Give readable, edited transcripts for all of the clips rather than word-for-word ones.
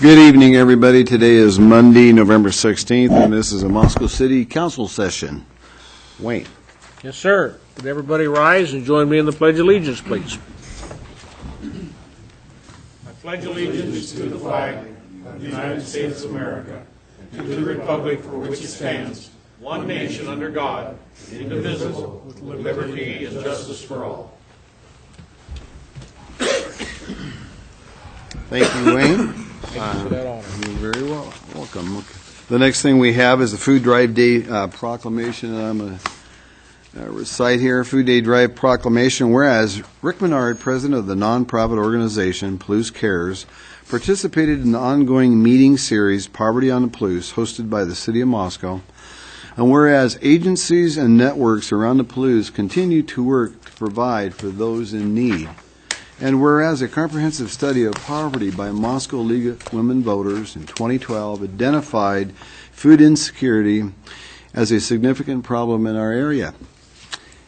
Good evening, everybody. Today is Monday, November 16th, and this is a Moscow City Council session. Wayne. Yes, sir. Would everybody rise and join me in the Pledge of Allegiance, please? I pledge allegiance to the flag of the United States of America and to the republic for which it stands, one nation under God, indivisible, with liberty and justice for all. Thank you, Wayne. Thank you for that honor. You're very welcome. Okay. The next thing we have is the Food Drive Day proclamation. I'm going to recite here. Food Day Drive proclamation. Whereas Rick Menard, president of the nonprofit organization Palouse Cares, participated in the ongoing meeting series Poverty on the Palouse, hosted by the City of Moscow. And whereas agencies and networks around the Palouse continue to work to provide for those in need. And whereas a comprehensive study of poverty by Moscow League of Women Voters in 2012 identified food insecurity as a significant problem in our area.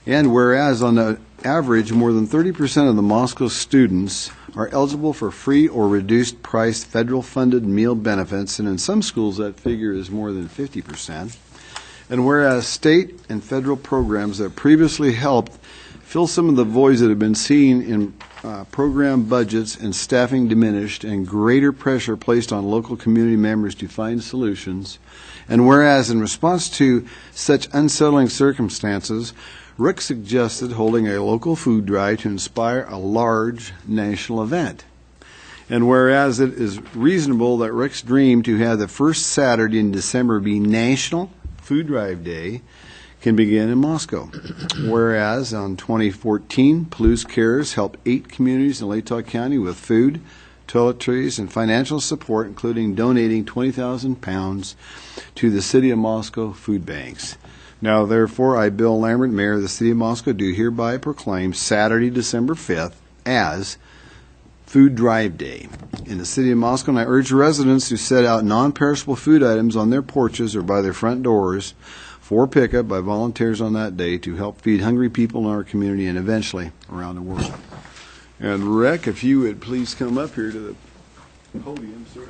And whereas on the average, more than 30% of the Moscow students are eligible for free or reduced price federal funded meal benefits, and in some schools that figure is more than 50%. And whereas state and federal programs that previously helped fill some of the voids that have been seen in program budgets and staffing diminished and greater pressure placed on local community members to find solutions. And whereas in response to such unsettling circumstances, Rick suggested holding a local food drive to inspire a large national event. And whereas it is reasonable that Rick's dream to have the first Saturday in December be National Food Drive Day can begin in Moscow. Whereas on 2014, Palouse Cares helped 8 communities in Latah County with food, toiletries, and financial support, including donating 20,000 pounds to the City of Moscow food banks. Now, therefore, I, Bill Lambert, Mayor of the City of Moscow, do hereby proclaim Saturday, December 5th as Food Drive Day in the City of Moscow, and I urge residents to set out non-perishable food items on their porches or by their front doors for pickup by volunteers on that day to help feed hungry people in our community and eventually around the world. And Rick, if you would please come up here to the podium, sir.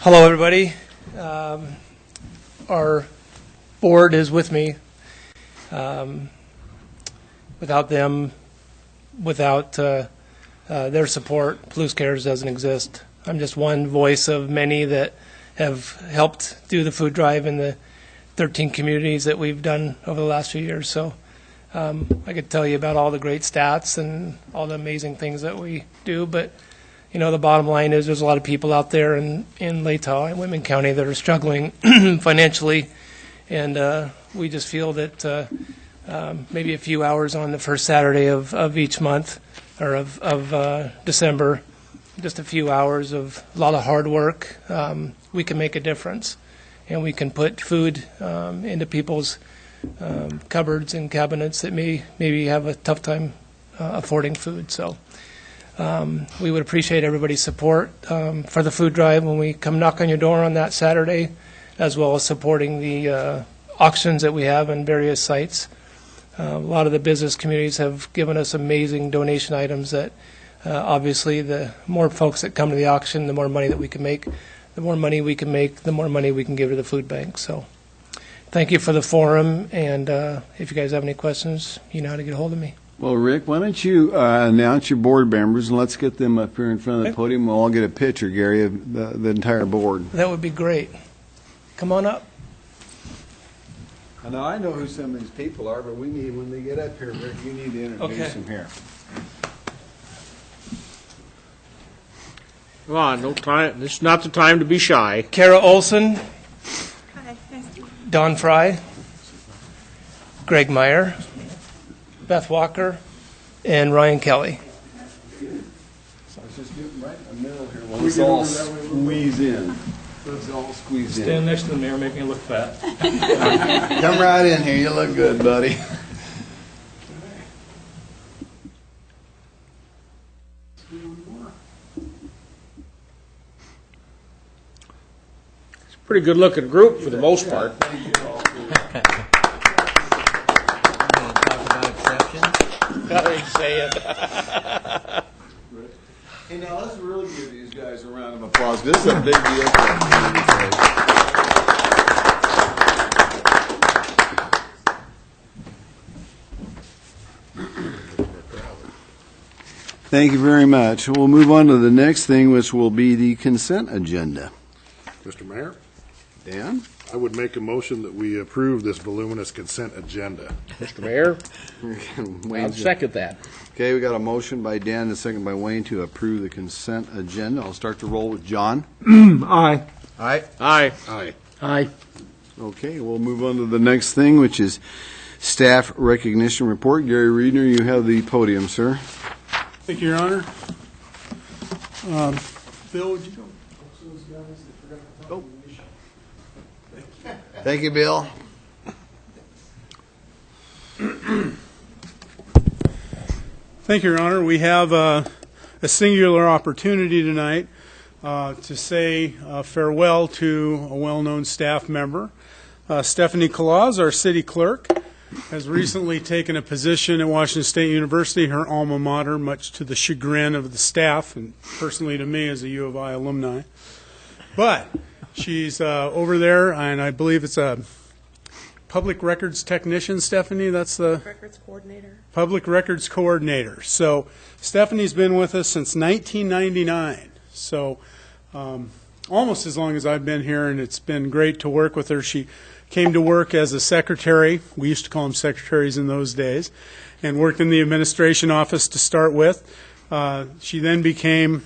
Hello, everybody. Our board is with me. Without them, without their support, Palouse Cares doesn't exist. I'm just one voice of many that have helped do the food drive in the 13 communities that we've done over the last few years. So I could tell you about all the great stats and all the amazing things that we do, but you know, the bottom line is there's a lot of people out there in Latah and Whitman County that are struggling financially, and we just feel that maybe a few hours on the first Saturday of each month, or of December, just a few hours of a lot of hard work, we can make a difference, and we can put food into people's cupboards and cabinets that maybe have a tough time affording food. So we would appreciate everybody's support for the food drive when we come knock on your door on that Saturday, as well as supporting the auctions that we have in various sites. A lot of the business communities have given us amazing donation items that obviously the more folks that come to the auction, the more money that we can make. The more money we can make, the more money we can give to the food bank. So thank you for the forum, and if you guys have any questions, you know how to get a hold of me. Well, Rick, why don't you announce your board members, and let's get them up here in front of the podium. We'll all get a picture, Gary, of the entire board. That would be great. Come on up. Now, I know who some of these people are, but we need, when they get up here, Rick, you need to introduce them here. Come on, no time. This is not the time to be shy. Kara Olson. Hi. Don Fry. Greg Meyer. Beth Walker, and Ryan Kelly. just get right in the middle here. Well, let's all squeeze in. Let's all squeeze in. Stand next to the mayor, make me look fat. Come right in here. You look good, buddy. Pretty good looking group for the most part. I ain't saying. Hey, now let's really give these guys a round of applause. This is a big deal for us. Thank you very much. We'll move on to the next thing, which will be the consent agenda. Mr. Mayor, Dan? I would make a motion that we approve this voluminous consent agenda. Mr. Mayor, I'll Wayne's- second that. Okay, we got a motion by Dan and a second by Wayne to approve the consent agenda. I'll start the roll with John. Aye. Aye. Aye. Aye. Aye. Okay, we'll move on to the next thing, which is staff recognition report. Gary Reedner, you have the podium, sir. Thank you, Your Honor. Bill, would you go? Thank you, Bill. Thank you, Your Honor. We have a singular opportunity tonight to say farewell to a well-known staff member. Stephanie Claus, our city clerk, has recently taken a position at Washington State University, her alma mater, much to the chagrin of the staff and personally to me as a U of I alumni. But she's over there, and I believe it's a public records technician, Stephanie? That's the Records coordinator. public records coordinator. So Stephanie's been with us since 1999. So almost as long as I've been here, and it's been great to work with her. She came to work as a secretary. We used to call them secretaries in those days, and worked in the administration office to start with. She then became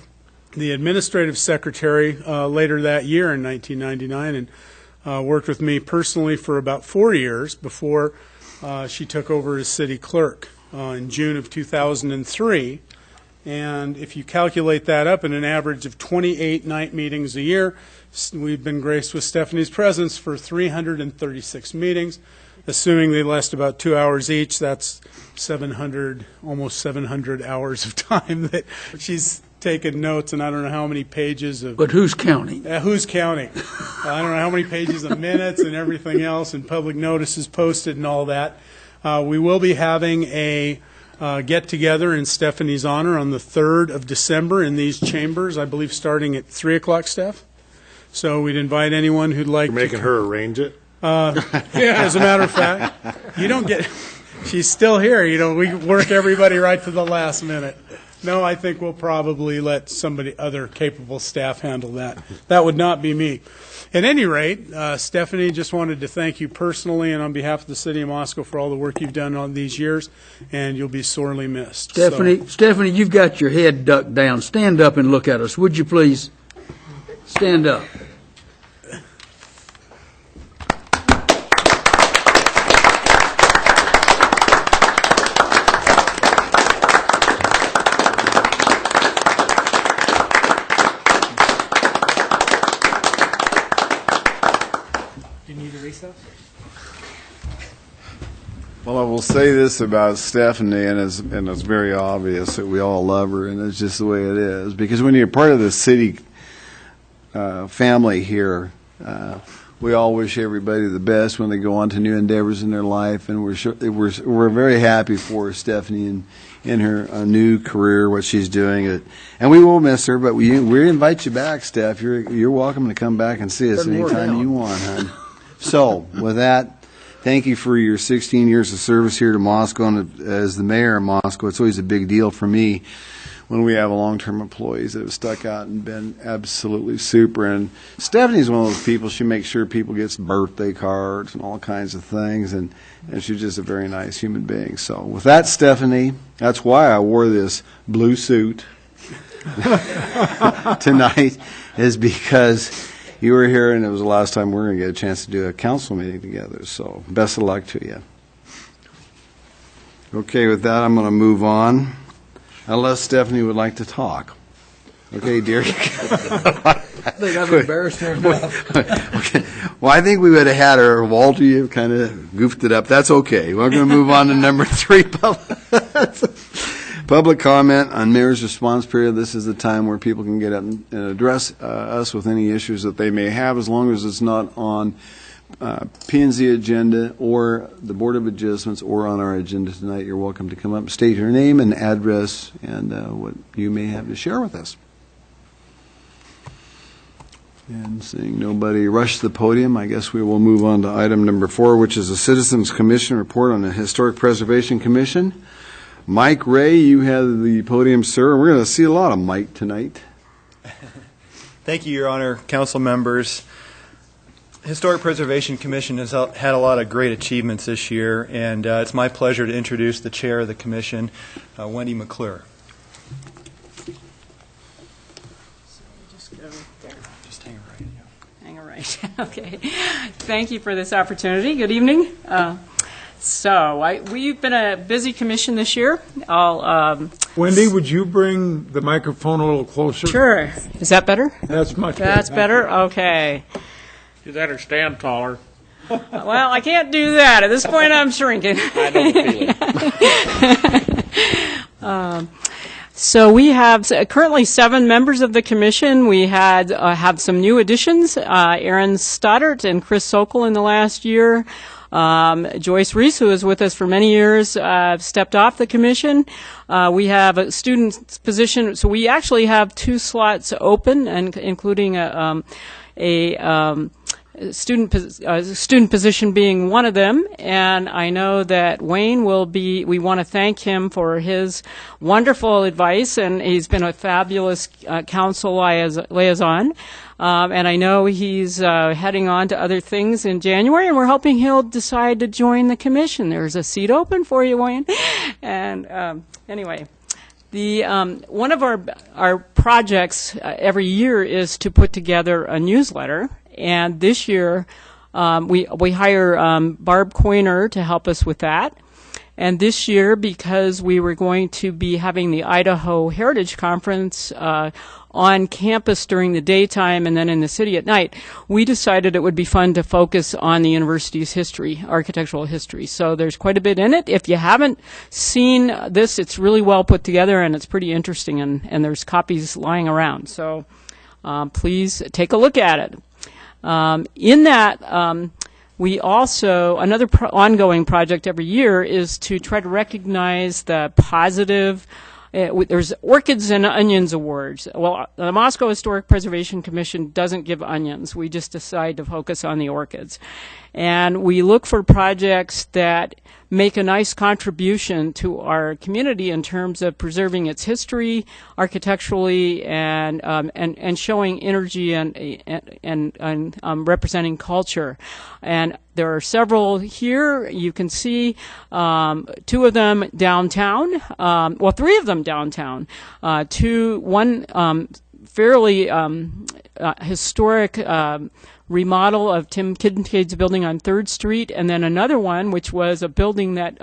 the administrative secretary later that year in 1999, and worked with me personally for about 4 years before she took over as city clerk in June of 2003. And if you calculate that up in an average of 28 night meetings a year, we've been graced with Stephanie's presence for 336 meetings. Assuming they last about 2 hours each, that's 700, almost 700 hours of time that she's taken notes, and I don't know how many pages of... But who's counting? Who's counting? I don't know how many pages of minutes and everything else, and public notices posted and all that. We will be having a get-together in Stephanie's honor on the 3rd of December in these chambers, I believe starting at 3 o'clock, Steph. So we'd invite anyone who'd like You're making her arrange it? As a matter of fact, you don't get... She's still here. You know, we work everybody right to the last minute. No, I think we'll probably let somebody, other capable staff handle that. That would not be me. At any rate, Stephanie, just wanted to thank you personally and on behalf of the city of Moscow for all the work you've done on these years, and you'll be sorely missed. Stephanie, you've got your head ducked down. Stand up and look at us, would you please? Stand up. Well, I will say this about Stephanie, and it's very obvious that we all love her, and it's just the way it is. Because when you're part of the city family here, we all wish everybody the best when they go on to new endeavors in their life, and we're very happy for Stephanie in her new career, what she's doing. And we will miss her, but we invite you back, Steph. You're welcome to come back and see us anytime you want, hon. So, with that, thank you for your 16 years of service here to Moscow, and as the mayor of Moscow, it's always a big deal for me when we have long-term employees that have stuck out and been absolutely super. And Stephanie's one of those people, she makes sure people get birthday cards and all kinds of things, and she's just a very nice human being. So with that, Stephanie, that's why I wore this blue suit tonight, is because you were here, and it was the last time we were going to get a chance to do a council meeting together. So best of luck to you. Okay, with that, I'm going to move on, unless Stephanie would like to talk. Okay, dear. I think I've embarrassed her enough. Okay. Well, I think we would have had her. Walter, you kind of goofed it up. That's okay. We're going to move on to number 3, public comment on mayor's response period. This is the time where people can get up and address us with any issues that they may have, as long as it's not on P&Z agenda or the Board of Adjustments or on our agenda tonight. You're welcome to come up and state your name and address and what you may have to share with us. And seeing nobody rush the podium, I guess we will move on to item number 4, which is a Citizens Commission report on the Historic Preservation Commission. Mike Ray, you have the podium, sir. We're going to see a lot of Mike tonight. Thank you, Your Honor, council members. Historic Preservation Commission has had a lot of great achievements this year, and it's my pleasure to introduce the chair of the commission, Wendy McClure. Just hang right. Hang right. Okay. Thank you for this opportunity. Good evening. We've been a busy commission this year. Wendy, would you bring the microphone a little closer? Sure. Is that better? That's much better. That's better? Okay. You better stand taller. Well, I can't do that. At this point, I'm shrinking. I know the feeling. So we have currently 7 members of the commission. We have some new additions, Aaron Stoddart and Chris Sokol in the last year. Joyce Reese, who was with us for many years, stepped off the commission. We have a student position, so we actually have 2 slots open, and including a student position being one of them. And I know that Wayne we want to thank him for his wonderful advice, and he's been a fabulous council liaison. And I know he's heading on to other things in January, and we're hoping he'll decide to join the commission. There's a seat open for you, Wayne. And anyway, one of our projects every year is to put together a newsletter. And this year, we hire Barb Coiner to help us with that. And this year, because we were going to be having the Idaho Heritage Conference on campus during the daytime and then in the city at night, we decided it would be fun to focus on the university's history, architectural history. So there's quite a bit in it. If you haven't seen this, it's really well put together, and it's pretty interesting, and there's copies lying around. So please take a look at it. In that, we also, another ongoing project every year is to try to recognize the positive, there's Orchids and Onions Awards. Well, the Moscow Historic Preservation Commission doesn't give onions. We just decide to focus on the orchids. And we look for projects that make a nice contribution to our community in terms of preserving its history architecturally and showing energy and representing culture. And there are several here. You can see 2 of them downtown. 3 of them downtown. One fairly historic remodel of Tim Kincaid's building on 3rd Street, and then another one which was a building that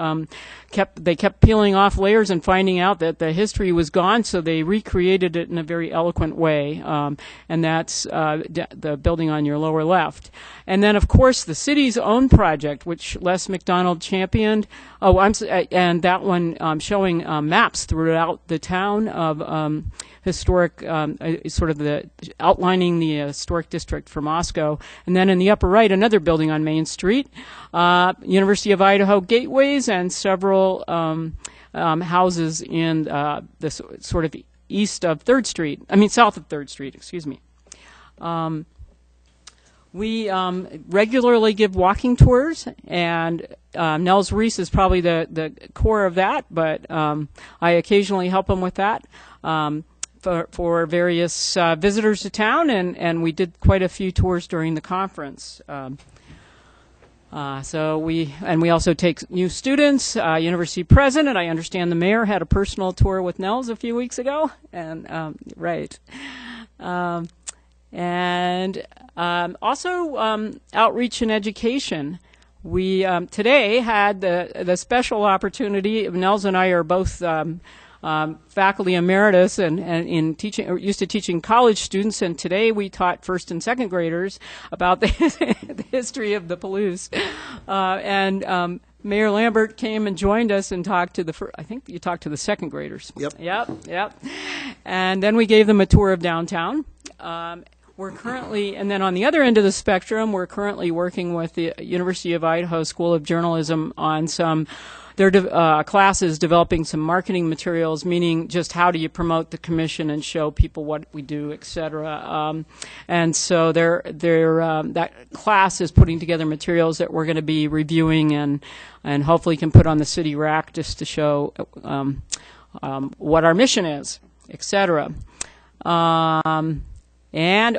they kept peeling off layers and finding out that the history was gone, so they recreated it in a very eloquent way, and that's the building on your lower left. And then, of course, the city's own project, which Les McDonald championed, and that one showing maps throughout the town of historic, sort of outlining the historic district for Moscow. And then in the upper right, another building on Main Street, University of Idaho gateways, and several houses in the sort of south of 3rd Street, excuse me. We regularly give walking tours, and Nels Reese is probably the core of that, but I occasionally help him with that. For various visitors to town, and we did quite a few tours during the conference. We also take new students. University president, I understand the mayor had a personal tour with Nels a few weeks ago, and right. Also outreach and education. We today had the special opportunity. Nels and I are both faculty emeritus and in teaching, or used to teaching college students, and today we taught first and second graders about the, the history of the Palouse. Mayor Lambert came and joined us and talked to I think you talked to the second graders. Yep. And then we gave them a tour of downtown. We're currently, and then on the other end of the spectrum, we're currently working with the University of Idaho School of Journalism on their classes developing some marketing materials, meaning just how do you promote the commission and show people what we do, et cetera. And so that class is putting together materials that we're going to be reviewing and hopefully can put on the city rack just to show what our mission is, et cetera. And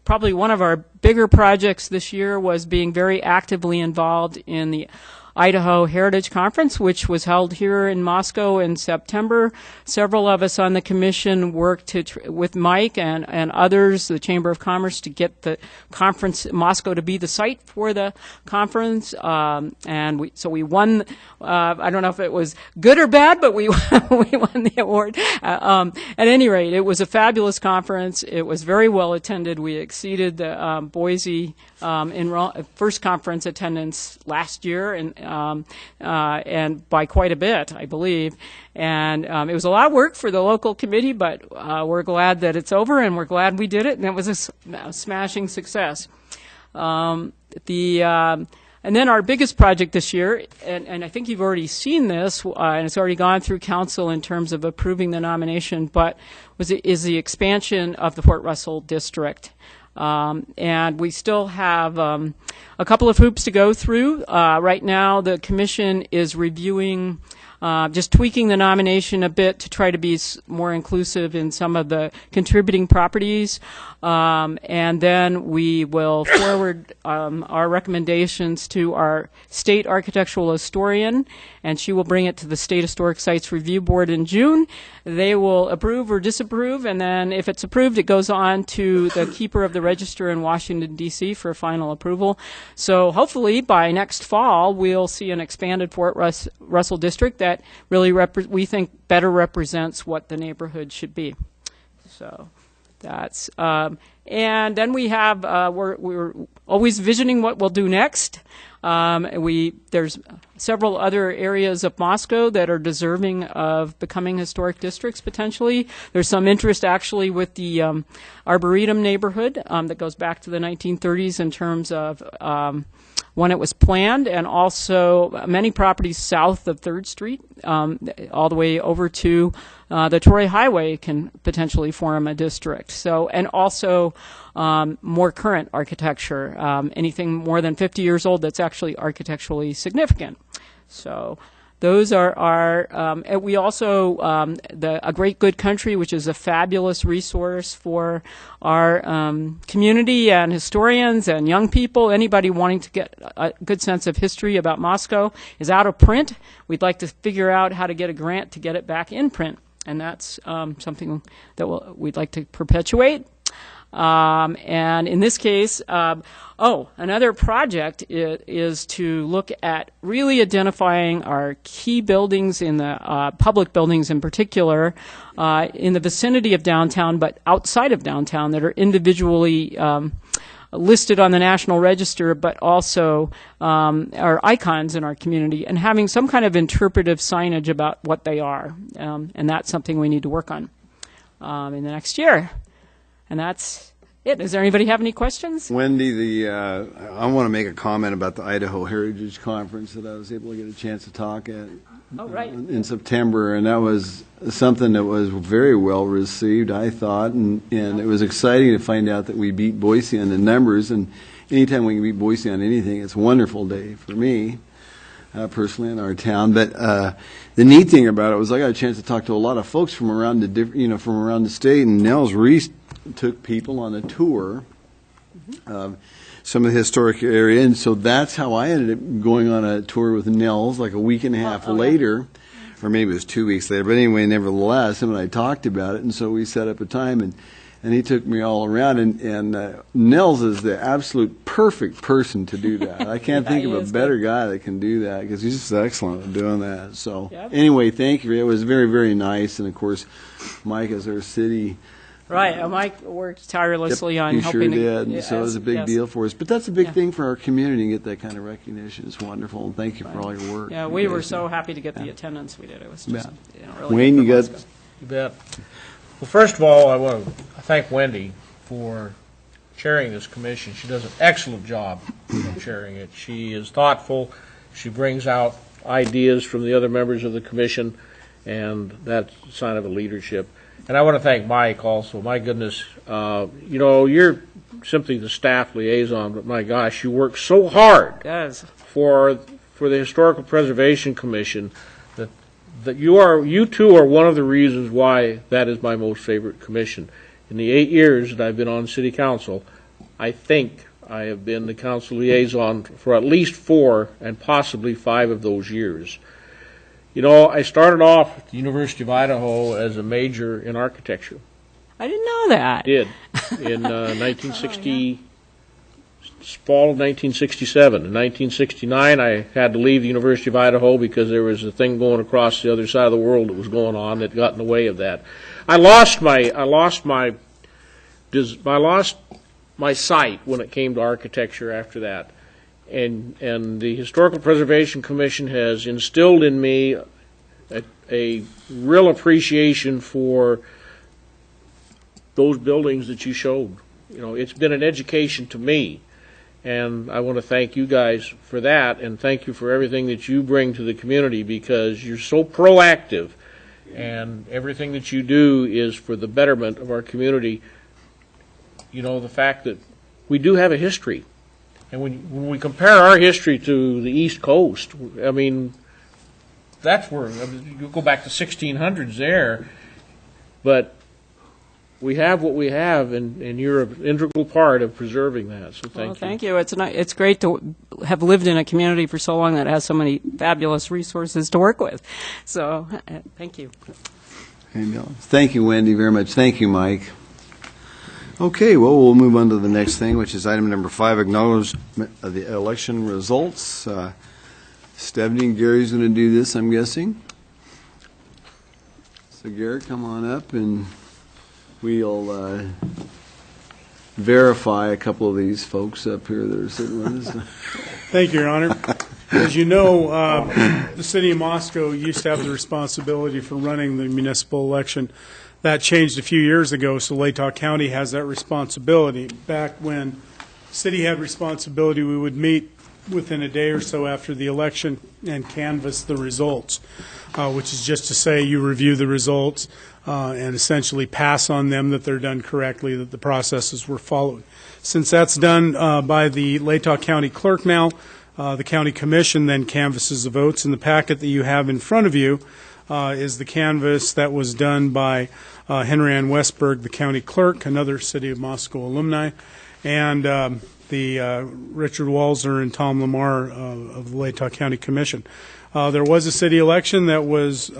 probably one of our bigger projects this year was being very actively involved in the Idaho Heritage Conference, which was held here in Moscow in September. Several of us on the commission worked with Mike and others, the Chamber of Commerce, to get the conference, Moscow, to be the site for the conference. So we won. I don't know if it was good or bad, but we won the award. At any rate, it was a fabulous conference. It was very well attended. We exceeded the Boise first conference attendance last year, and by quite a bit, I believe. And it was a lot of work for the local committee, but we're glad that it's over, and we're glad we did it, and it was a smashing success. And then our biggest project this year, and I think you've already seen this, and it's already gone through council in terms of approving the nomination, but is the expansion of the Fort Russell district. And we still have a couple of hoops to go through. Right now, the commission is reviewing, just tweaking the nomination a bit to try to be more inclusive in some of the contributing properties. And then we will forward our recommendations to our state architectural historian, and she will bring it to the State Historic Sites Review Board in June. They will approve or disapprove, and then if it's approved, it goes on to the keeper of the register in Washington, D.C. for final approval. So hopefully by next fall, we'll see an expanded Fort Russell district that really, we think, better represents what the neighborhood should be. So that's, and then we have, we're always visioning what we'll do next. There's several other areas of Moscow that are deserving of becoming historic districts potentially. There's some interest actually with the Arboretum neighborhood that goes back to the 1930s in terms of when it was planned, and also many properties south of 3rd Street, all the way over to the Torrey Highway can potentially form a district. So, and also more current architecture, anything more than 50 years old that's actually architecturally significant. So those are our, we also, A Great Good Country, which is a fabulous resource for our community and historians and young people. Anybody wanting to get a good sense of history about Moscow is out of print. We'd like to figure out how to get a grant to get it back in print. And that's something that we'd like to perpetuate. And in this case, another project is to look at really identifying our key buildings in the public buildings in particular in the vicinity of downtown, but outside of downtown, that are individually listed on the National Register, but also are icons in our community, and having some kind of interpretive signage about what they are. And that's something we need to work on in the next year. And that's it. Does anybody have any questions? Wendy, I want to make a comment about the Idaho Heritage Conference that I was able to get a chance to talk at in September, and that was something that was very well received, I thought, and it was exciting to find out that we beat Boise on the numbers, and anytime we can beat Boise on anything, it's a wonderful day for me. Personally, in our town, but the neat thing about it was I got a chance to talk to a lot of folks from around the state, and Nels Reese took people on a tour of some of the historic area, and so that's how I ended up going on a tour with Nels like a week and a half later, or maybe it was 2 weeks later. But anyway, nevertheless, him and I talked about it, and so we set up a time, and and he took me all around. And Nils is the absolute perfect person to do that. I can't think of a better guy that can do that because he's just excellent at doing that. So anyway, thank you. It was very, very nice. And of course, Mike is our city. Right, Mike worked tirelessly on he helping. He sure did. So it was a big deal for us. But that's a big thing for our community to get that kind of recognition. It's wonderful. And thank you for all your work. Yeah, we were so happy to get the attendance we did. It was just really Wayne, you got. You bet. Well, first of all, I want to thank Wendy for chairing this commission. She does an excellent job of chairing it. She is thoughtful. She brings out ideas from the other members of the commission, and that's a sign of a leadership. And I want to thank Mike also. My goodness, you're simply the staff liaison, but my gosh, you work so hard for the Historical Preservation Commission that you two are one of the reasons why that is my most favorite commission. In the 8 years that I've been on City Council, I think I have been the council liaison for at least 4 and possibly 5 of those years. I started off at the University of Idaho as a major in architecture. I didn't know that. Did in 1960, fall of 1967. In 1969, I had to leave the University of Idaho because there was a thing going across the other side of the world that was going on that got in the way of that. I lost my sight when it came to architecture after that. And the Historical Preservation Commission has instilled in me a real appreciation for those buildings that you showed. It's been an education to me, and I want to thank you guys for that, and thank you for everything that you bring to the community because you're so proactive, and everything that you do is for the betterment of our community. The fact that we do have a history. And when we compare our history to the East Coast, I mean, that's where you go back to 1600s there. But we have what we have, and you're an integral part of preserving that. So thank you. Thank you. It's great to have lived in a community for so long that has so many fabulous resources to work with. So thank you. Thank you, Wendy, very much. Thank you, Mike. Okay, well, we'll move on to the next thing, which is item number 5, acknowledgement of the election results. Stephanie and Gary's going to do this, I'm guessing. So, Gary, come on up, and we'll verify a couple of these folks up here that are sitting with us. Thank you, Your Honor. As you know, the city of Moscow used to have the responsibility for running the municipal election. That changed a few years ago, so Latah County has that responsibility. Back when the city had responsibility, we would meet within a day or so after the election and canvass the results, which is just to say you review the results and essentially pass on them that they're done correctly, that the processes were followed. Since that's done by the Latah County clerk now, the county commission then canvasses the votes. In the packet that you have in front of you is the canvass that was done by Henry Ann Westberg, the county clerk, another City of Moscow alumni, and the Richard Walzer and Tom Lamar of the Latah County Commission. There was a city election that was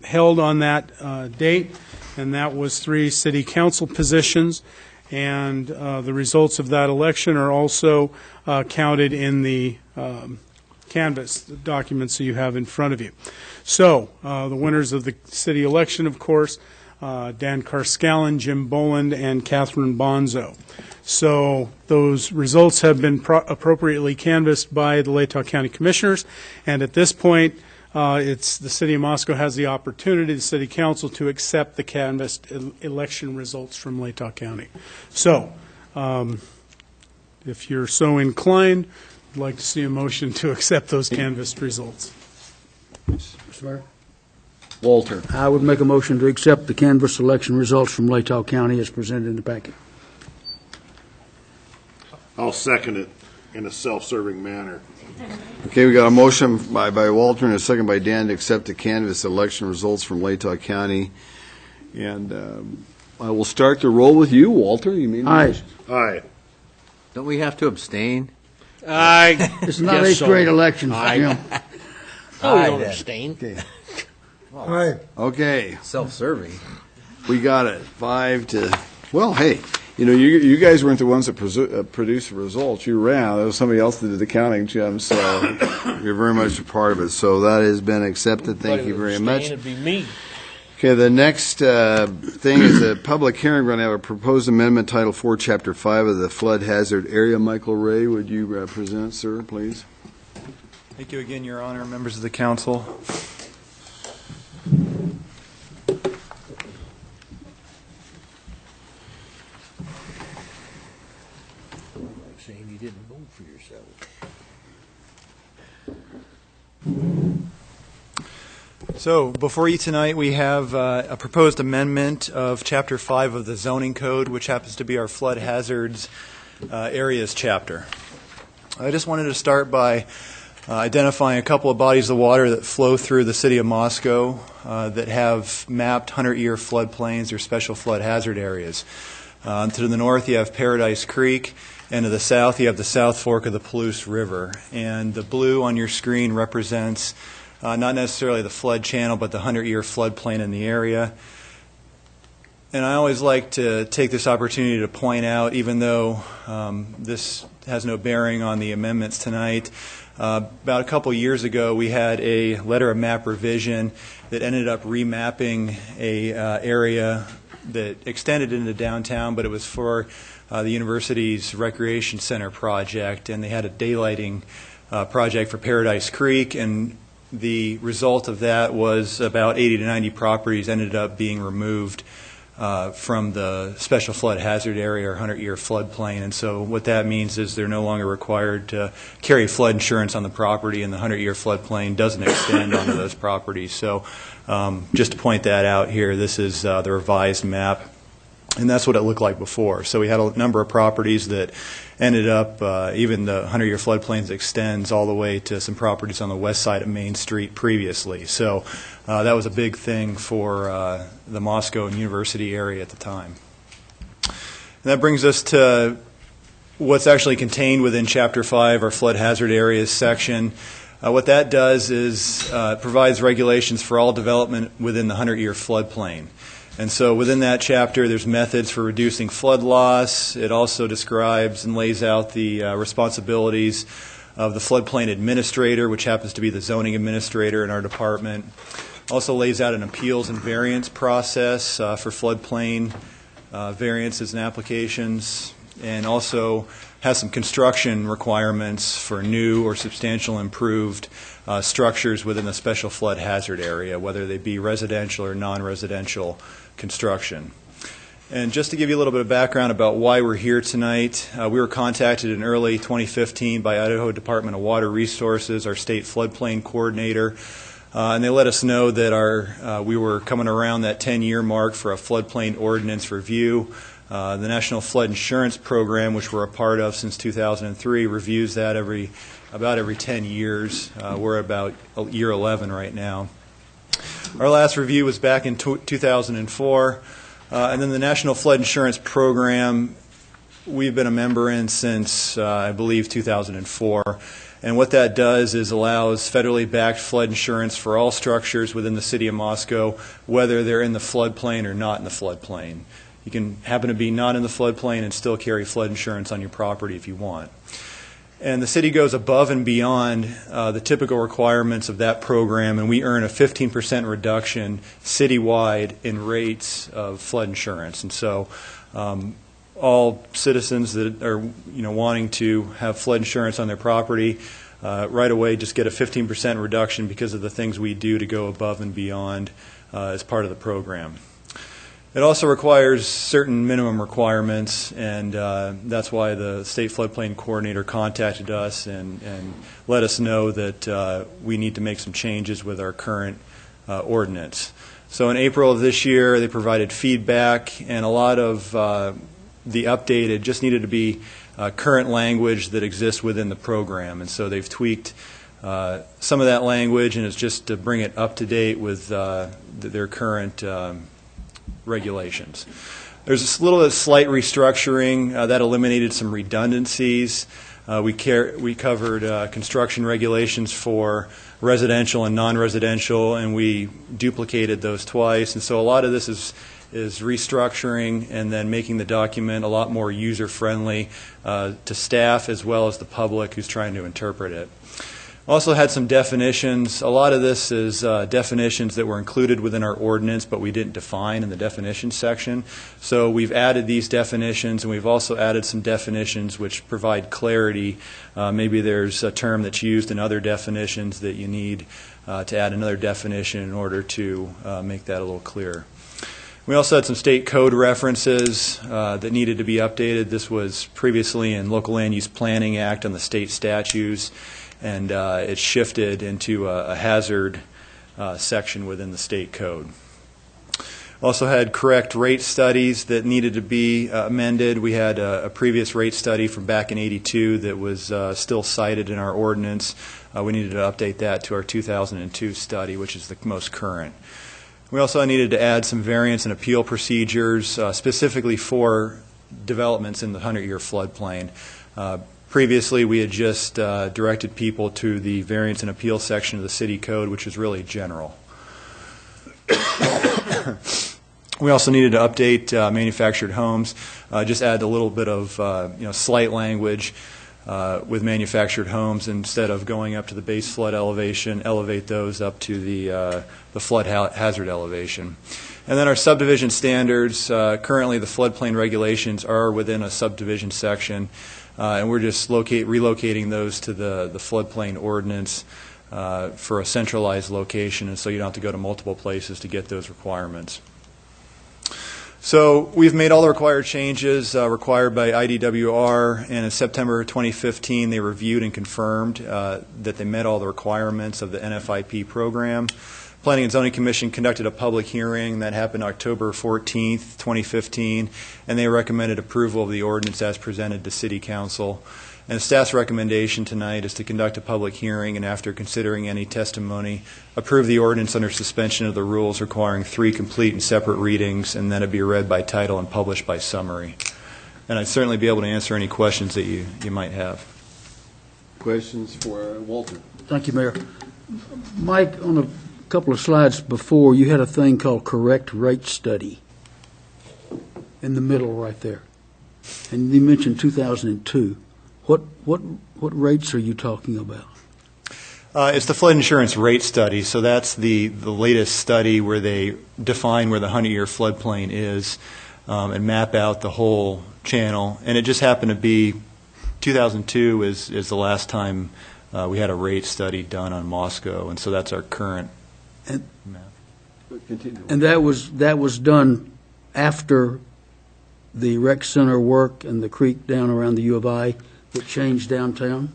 held on that date, and that was 3 city council positions, and the results of that election are also counted in the canvas, the documents that you have in front of you. So, the winners of the city election, of course, Dan Carscallon, Jim Boland, and Catherine Bonzo. So those results have been appropriately canvassed by the Latah County Commissioners, and at this point, it's the City of Moscow has the opportunity, the City Council, to accept the canvassed election results from Latah County. So, if you're so inclined, I'd like to see a motion to accept those canvassed results. Mr. Mayor? Walter. I would make a motion to accept the canvass election results from Latah County as presented in the packet. I'll second it in a self-serving manner. Okay, we got a motion by Walter and a second by Dan to accept the canvass election results from Latah County. And I will start the roll with you, Walter. You mean? Aye. Aye. Don't we have to abstain? It's not eighth grade elections, Jim. Oh, we don't abstain. Okay. Aye. Okay. Self-serving. We got it. 5 to Well, hey, you guys weren't the ones that produced the results. You ran. It was somebody else that did the counting, Jim, so you're very much a part of it. So that has been accepted. Thank you very much. It'd be me. Okay, the next thing is a public hearing. We're going to have a proposed amendment, Title 4, Chapter 5 of the Flood Hazard Area. Michael Ray, would you present, sir, please? Thank you again, Your Honor, members of the council. Saying you didn't vote for yourself. So before you tonight, we have a proposed amendment of Chapter 5 of the Zoning Code, which happens to be our Flood Hazards Areas chapter. I just wanted to start by identifying a couple of bodies of water that flow through the city of Moscow that have mapped 100-year floodplains or special flood hazard areas. To the north, you have Paradise Creek, and to the south, you have the South Fork of the Palouse River. And the blue on your screen represents not necessarily the flood channel, but the 100-year floodplain in the area. And I always like to take this opportunity to point out, even though this has no bearing on the amendments tonight, about a couple years ago we had a letter of map revision that ended up remapping a area that extended into downtown, but it was for the university's recreation center project, and they had a daylighting project for Paradise Creek, and the result of that was about 80 to 90 properties ended up being removed from the special flood hazard area or 100-year floodplain. And so what that means is they're no longer required to carry flood insurance on the property, and the 100-year floodplain doesn't extend onto those properties. So just to point that out here, this is the revised map, and that's what it looked like before. So we had a number of properties that ended up, even the 100-year floodplains extends all the way to some properties on the west side of Main Street previously. So that was a big thing for the Moscow and University area at the time. And that brings us to what's actually contained within Chapter 5, our Flood Hazard Areas section. What that does is provides regulations for all development within the 100-year floodplain. And so within that chapter, there's methods for reducing flood loss. It also describes and lays out the responsibilities of the floodplain administrator, which happens to be the zoning administrator in our department. Also lays out an appeals and variance process for floodplain variances and applications, and also has some construction requirements for new or substantial improved structures within the special flood hazard area, whether they be residential or non-residential construction. And just to give you a little bit of background about why we're here tonight, we were contacted in early 2015 by Idaho Department of Water Resources, our state floodplain coordinator, and they let us know that we were coming around that 10-year mark for a floodplain ordinance review. The National Flood Insurance Program, which we're a part of since 2003, reviews that about every 10 years. We're about year 11 right now. Our last review was back in 2004. And then the National Flood Insurance Program, we've been a member in since, I believe, 2004. And what that does is allows federally backed flood insurance for all structures within the city of Moscow, whether they're in the floodplain or not in the floodplain. You can happen to be not in the floodplain and still carry flood insurance on your property if you want. And the city goes above and beyond the typical requirements of that program, and we earn a 15% reduction citywide in rates of flood insurance. And so all citizens that are wanting to have flood insurance on their property right away just get a 15% reduction because of the things we do to go above and beyond as part of the program. It also requires certain minimum requirements, and that's why the state floodplain coordinator contacted us and let us know that we need to make some changes with our current ordinance. So in April of this year, they provided feedback, and a lot of the updated just needed to be current language that exists within the program. And so they've tweaked some of that language, and it's just to bring it up to date with their current regulations. There's a little slight restructuring that eliminated some redundancies. We covered construction regulations for residential and non-residential, and we duplicated those twice. And so a lot of this is restructuring and then making the document a lot more user-friendly to staff as well as the public who's trying to interpret it. Also had some definitions. A lot of this is definitions that were included within our ordinance, but we didn't define in the definitions section. So we've added these definitions, and we've also added some definitions which provide clarity. Maybe there's a term that's used in other definitions that you need to add another definition in order to make that a little clearer. We also had some state code references that needed to be updated. This was previously in Local Land Use Planning Act on the state statutes, and it shifted into a hazard section within the state code. Also had correct rate studies that needed to be amended. We had a previous rate study from back in '82 that was still cited in our ordinance. We needed to update that to our 2002 study, which is the most current. We also needed to add some variance and appeal procedures specifically for developments in the 100-year floodplain. Previously, we had just directed people to the variance and appeal section of the city code, which is really general. We also needed to update manufactured homes, just add a little bit of slight language with manufactured homes. Instead of going up to the base flood elevation, elevate those up to the flood hazard elevation. And then our subdivision standards, currently the floodplain regulations are within a subdivision section. And we're just relocating those to the floodplain ordinance for a centralized location, and so you don't have to go to multiple places to get those requirements. So we've made all the required changes required by IDWR, and in September 2015 they reviewed and confirmed that they met all the requirements of the NFIP program. Planning and Zoning Commission conducted a public hearing that happened October 14th, 2015, and they recommended approval of the ordinance as presented to City Council. And staff's recommendation tonight is to conduct a public hearing and, after considering any testimony, approve the ordinance under suspension of the rules, requiring 3 complete and separate readings, and then it be read by title and published by summary. And I'd certainly be able to answer any questions that you might have. Questions for Walter? Thank you, Mayor. Mike, on a couple of slides before, you had a thing called correct rate study in the middle right there. And you mentioned 2002. What rates are you talking about? It's the flood insurance rate study. So that's the latest study where they define where the 100-year floodplain is and map out the whole channel. And it just happened to be 2002 is the last time we had a rate study done on Moscow, and so that's our current map. And that was done after the rec center work and the creek down around the U of I that changed downtown?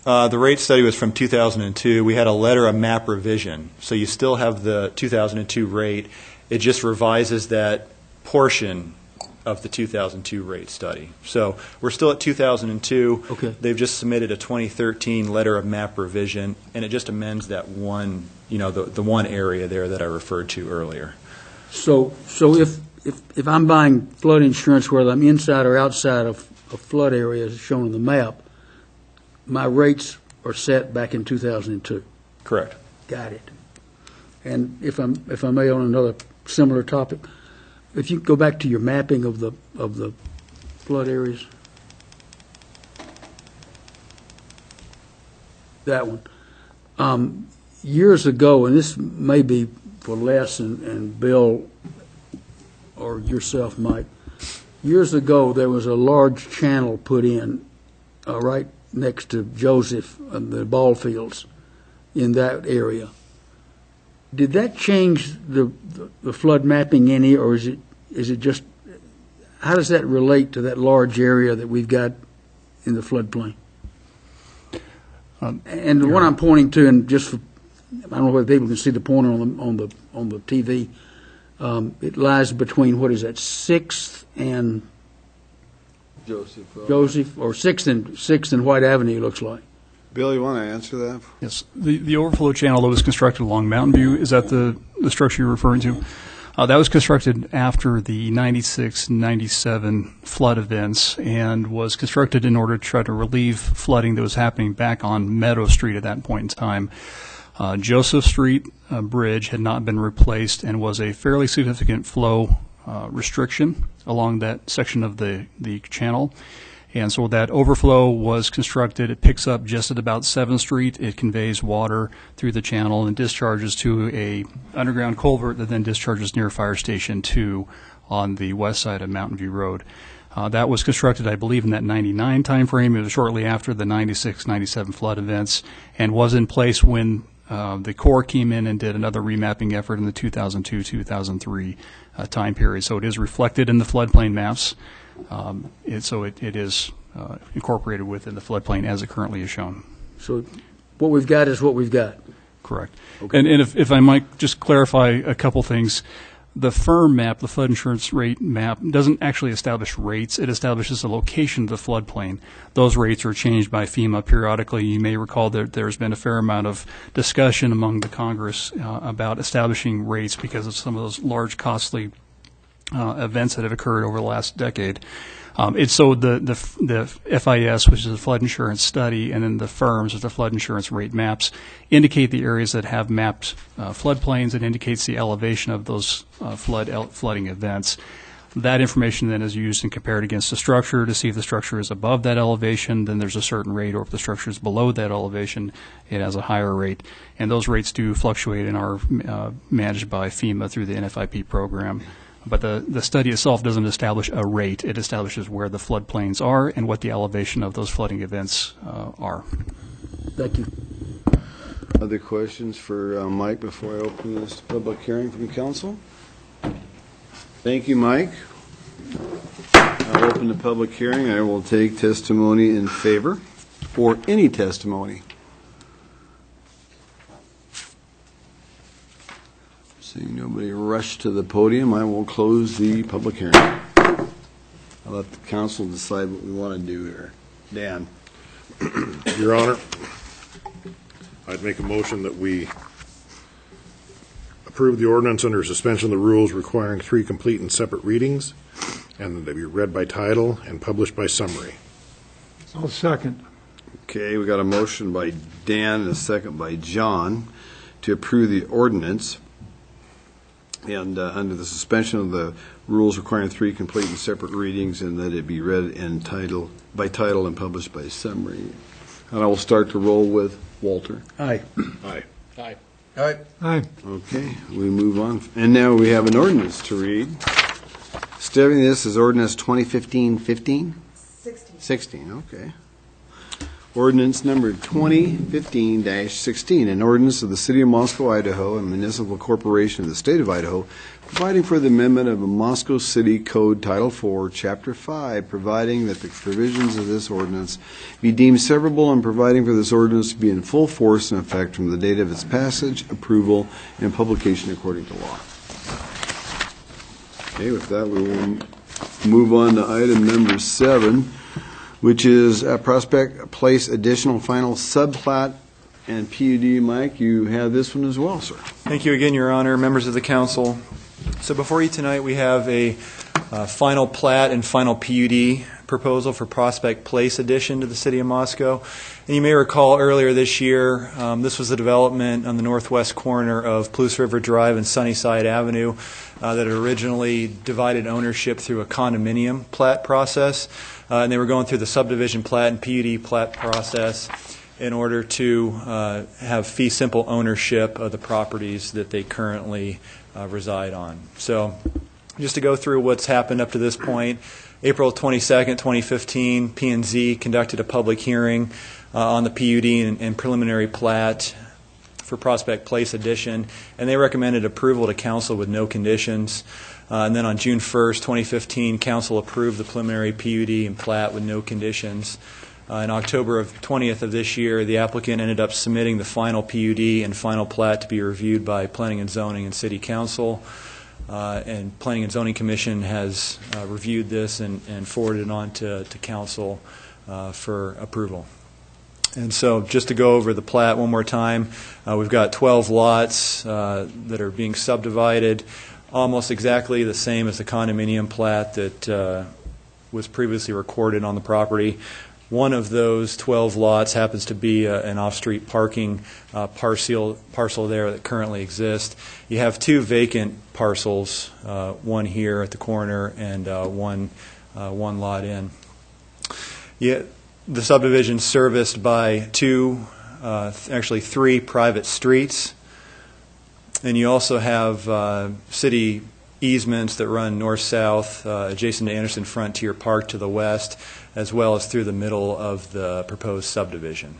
The rate study was from 2002. We had a letter of map revision. So you still have the 2002 rate. It just revises that portion of the 2002 rate study. So we're still at 2002. Okay. They've just submitted a 2013 letter of map revision, and it just amends that one, the one area there that I referred to earlier. So if I'm buying flood insurance, whether I'm inside or outside of a flood area as shown on the map, my rates are set back in 2002. Correct. Got it. And if I may, on another similar topic, if you go back to your mapping of the flood areas, that one. Years ago, and this may be for Les and Bill or yourself, Mike. Years ago, there was a large channel put in right next to Joseph and the ball fields in that area. Did that change the flood mapping any, or is it just, how does that relate to that large area that we've got in the floodplain? And the one I'm pointing to, and just for, I don't know whether people can see the pointer on the TV. It lies between, what is that, 6th and Joseph, or 6th and White Avenue, looks like. Bill, you want to answer that? Yes. The overflow channel that was constructed along Mountain View, is that the structure you're referring to? That was constructed after the 96-97 flood events and was constructed in order to try to relieve flooding that was happening back on Meadow Street at that point in time. Joseph Street Bridge had not been replaced and was a fairly significant flow restriction along that section of the channel. And so that overflow was constructed. It picks up just at about 7th Street. It conveys water through the channel and discharges to a underground culvert that then discharges near Fire Station 2 on the west side of Mountain View Road. That was constructed, I believe, in that 99 timeframe. It was shortly after the 96, 97 flood events and was in place when the Corps came in and did another remapping effort in the 2002-2003 time period. So it is reflected in the floodplain maps. It is incorporated within the floodplain as it currently is shown. So what we've got is what we've got. Correct. Okay. And if I might just clarify a couple things. The FIRM map, the flood insurance rate map, doesn't actually establish rates. It establishes the location of the floodplain. Those rates are changed by FEMA periodically. You may recall that there's been a fair amount of discussion among the Congress about establishing rates because of some of those large, costly events that have occurred over the last decade. So the FIS, which is a flood insurance study, and then the FIRMs, which are the flood insurance rate maps, indicate the areas that have mapped floodplains. It indicates the elevation of those flooding events. That information then is used and compared against the structure to see if the structure is above that elevation, then there's a certain rate, or if the structure is below that elevation, it has a higher rate. And those rates do fluctuate and are managed by FEMA through the NFIP program. But the study itself doesn't establish a rate. It establishes where the floodplains are and what the elevation of those flooding events are. Thank you. Other questions for Mike before I open this public hearing from council? Thank you, Mike. I'll open the public hearing. I will take testimony in favor or any testimony. Seeing nobody rush to the podium, I will close the public hearing. I'll let the council decide what we want to do here. Dan. Your Honor, I'd make a motion that we approve the ordinance under suspension of the rules requiring 3 complete and separate readings, and that they be read by title and published by summary. I'll second. Okay, we got a motion by Dan and a second by John to approve the ordinance. And under the suspension of the rules requiring 3 complete and separate readings, and that it be read in by title and published by summary. And I will start to roll with Walter. Aye. Aye. Aye. Aye. Aye. Okay, we move on. And now we have an ordinance to read. Stephanie, this is ordinance 2015-15? 16, okay. Ordinance number 2015-16, an ordinance of the City of Moscow, Idaho, and Municipal Corporation of the State of Idaho, providing for the amendment of a Moscow City Code Title 4, Chapter 5, providing that the provisions of this ordinance be deemed severable, and providing for this ordinance to be in full force and effect from the date of its passage, approval, and publication according to law. Okay, with that, we will move on to item number 7, which is Prospect Place additional final subplat and PUD. Mike, you have this one as well, sir. Thank you again, Your Honor, members of the council. So before you tonight, we have a final plat and final PUD proposal for Prospect Place addition to the City of Moscow. And you may recall earlier this year, this was a development on the northwest corner of Palouse River Drive and Sunnyside Avenue that had originally divided ownership through a condominium plat process. And they were going through the subdivision plat and PUD plat process in order to have fee simple ownership of the properties that they currently reside on. So just to go through what's happened up to this point, April 22nd, 2015, P&Z conducted a public hearing on the PUD and preliminary plat for Prospect Place addition, and they recommended approval to council with no conditions. And then on June 1st, 2015, council approved the preliminary PUD and plat with no conditions. In October of 20th of this year, the applicant ended up submitting the final PUD and final plat to be reviewed by Planning and Zoning and City Council. And Planning and Zoning Commission has reviewed this and forwarded it on to council for approval. And so just to go over the plat one more time, we've got 12 lots that are being subdivided, almost exactly the same as the condominium plat that was previously recorded on the property. One of those 12 lots happens to be an off-street parking parcel there that currently exists. You have two vacant parcels, one here at the corner and one lot in. The subdivision is serviced by actually three private streets, and you also have city easements that run north-south adjacent to Anderson Frontier Park to the west, as well as through the middle of the proposed subdivision.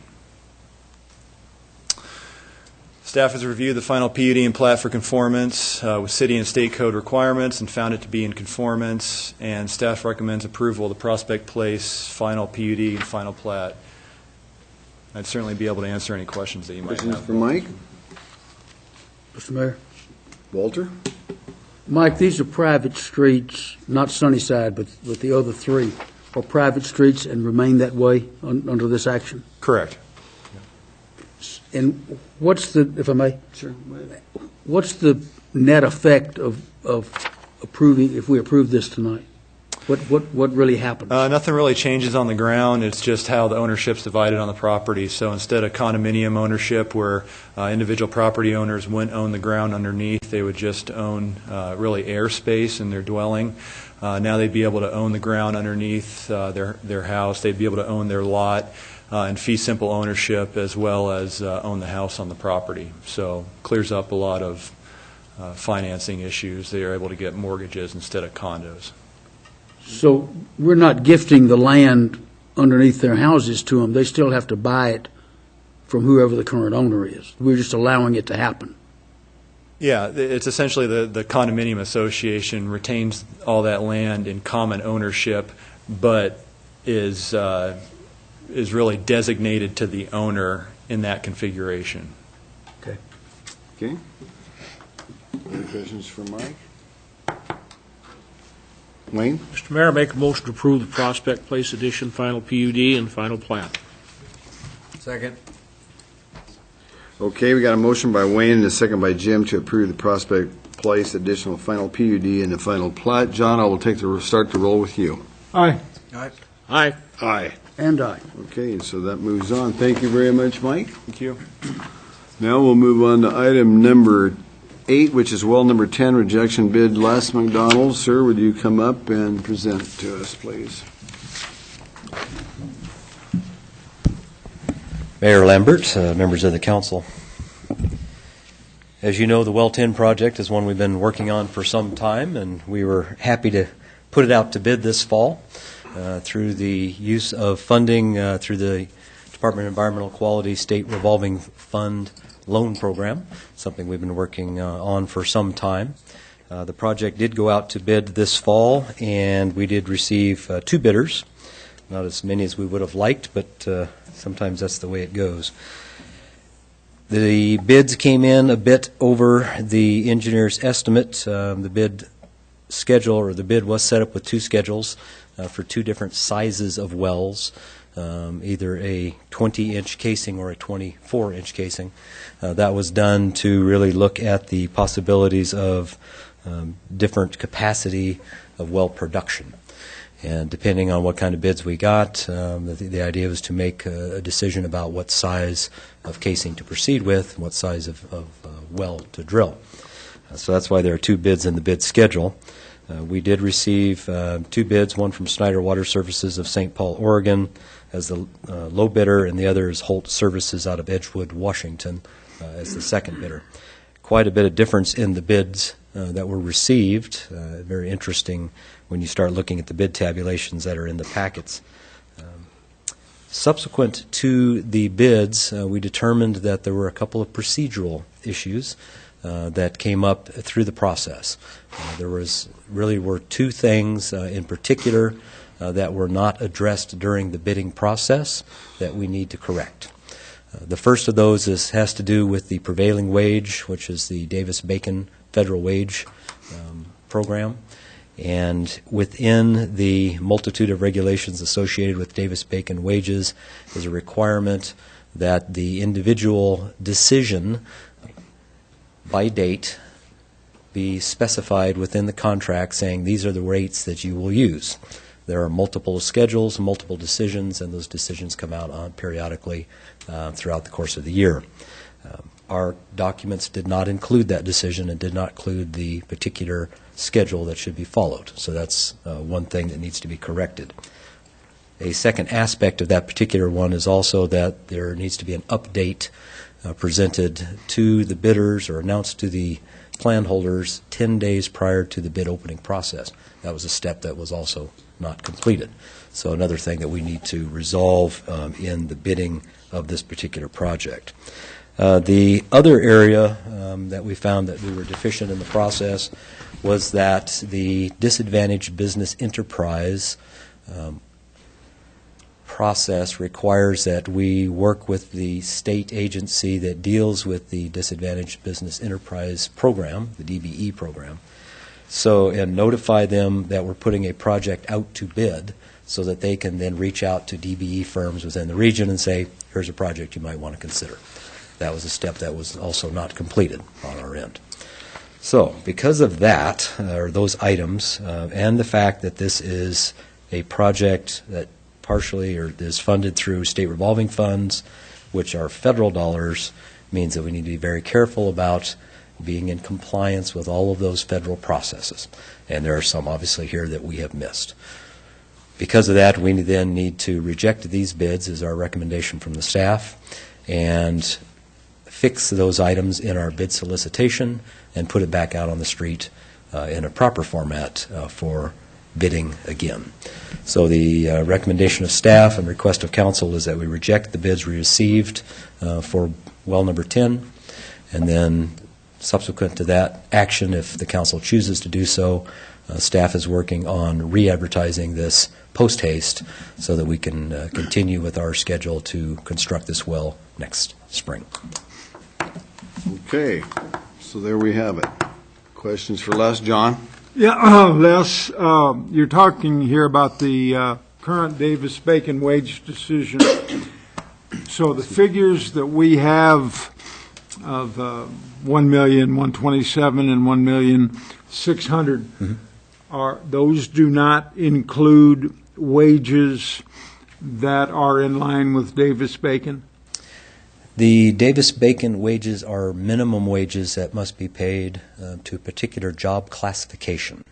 Staff has reviewed the final PUD and plat for conformance with city and state code requirements and found it to be in conformance, and staff recommends approval of the Prospect Place final PUD and final plat. I'd certainly be able to answer any questions that you might Questions have. for Mike? Mr. Mayor? Walter? Mike, these are private streets, not Sunnyside, but the other three are private streets and remain that way under this action? Correct. And what's the, if I may? Sure. What's the net effect of approving, if we approve this tonight? What really happens? Nothing really changes on the ground. It's just how the ownership's divided on the property. So instead of condominium ownership where individual property owners wouldn't own the ground underneath, they would just own really airspace in their dwelling. Now they'd be able to own the ground underneath their house. They'd be able to own their lot and fee simple ownership as well as own the house on the property. So clears up a lot of financing issues. They are able to get mortgages instead of condos. So we're not gifting the land underneath their houses to them. They still have to buy it from whoever the current owner is. We're just allowing it to happen. Yeah, it's essentially the condominium association retains all that land in common ownership, but is really designated to the owner in that configuration. Okay. Okay. Any questions for Mike? Wayne? Mr. Mayor, I make a motion to approve the Prospect Place Edition final PUD and final plat. Second. Okay, we got a motion by Wayne and a second by Jim to approve the Prospect Place additional final PUD and the final plat. John, I will start the roll with you. Aye. Aye. Aye. Aye. And I. Okay, and so that moves on. Thank you very much, Mike. Thank you. Now we'll move on to item number 8, which is well number 10, rejection bid, Les McDonald. Sir, would you come up and present to us, please? Mayor Lambert, members of the council. As you know, the Well 10 project is one we've been working on for some time, and we were happy to put it out to bid this fall through the use of funding through the Department of Environmental Quality State Revolving Fund loan program, something we've been working on for some time. The project did go out to bid this fall, and we did receive 2 bidders. Not as many as we would have liked, but sometimes that's the way it goes. The bids came in a bit over the engineer's estimate. The bid schedule, or the bid was set up with 2 schedules for 2 different sizes of wells, either a 20-inch casing or a 24-inch casing. That was done to really look at the possibilities of different capacity of well production. And depending on what kind of bids we got, the idea was to make a decision about what size of casing to proceed with and what size of well to drill. So that's why there are 2 bids in the bid schedule. We did receive 2 bids, one from Snyder Water Services of St. Paul, Oregon, as the low bidder, and the other is Holt Services out of Edgewood, Washington, as the second bidder. Quite a bit of difference in the bids that were received. Very interesting when you start looking at the bid tabulations that are in the packets. Subsequent to the bids, we determined that there were a couple of procedural issues that came up through the process. There were 2 things in particular that were not addressed during the bidding process that we need to correct. The first of those has to do with the prevailing wage, which is the Davis-Bacon federal wage program. And within the multitude of regulations associated with Davis-Bacon wages is a requirement that the individual decision by date be specified within the contract saying these are the rates that you will use. There are multiple schedules, multiple decisions, and those decisions come out periodically throughout the course of the year. Our documents did not include that decision and did not include the particular schedule that should be followed. So that's one thing that needs to be corrected. A second aspect of that particular one is also that there needs to be an update presented to the bidders or announced to the plan holders 10 days prior to the bid opening process. That was a step that was also not completed. So another thing that we need to resolve in the bidding of this particular project. The other area that we found that we were deficient in the process was that the disadvantaged business enterprise process requires that we work with the state agency that deals with the Disadvantaged Business Enterprise Program, the DBE program, and notify them that we're putting a project out to bid so that they can then reach out to DBE firms within the region and say, here's a project you might want to consider. That was a step that was also not completed on our end. So because of that, or those items, and the fact that this is a project that partially or is funded through state revolving funds, which are federal dollars, means that we need to be very careful about being in compliance with all of those federal processes. And there are some obviously here that we have missed. Because of that, we then need to reject these bids as our recommendation from the staff and fix those items in our bid solicitation and put it back out on the street in a proper format for bidding again. So the recommendation of staff and request of council is that we reject the bids we received for well number 10, and then subsequent to that action, if the council chooses to do so, staff is working on re-advertising this post-haste so that we can continue with our schedule to construct this well next spring. Okay, so there we have it. Questions for Les? John? Yeah, Les, you're talking here about the current Davis-Bacon wage decision. So the figures that we have of $1,127,000 and $1,600,000 are those do not include wages that are in line with Davis-Bacon? The Davis-Bacon wages are minimum wages that must be paid to a particular job classification.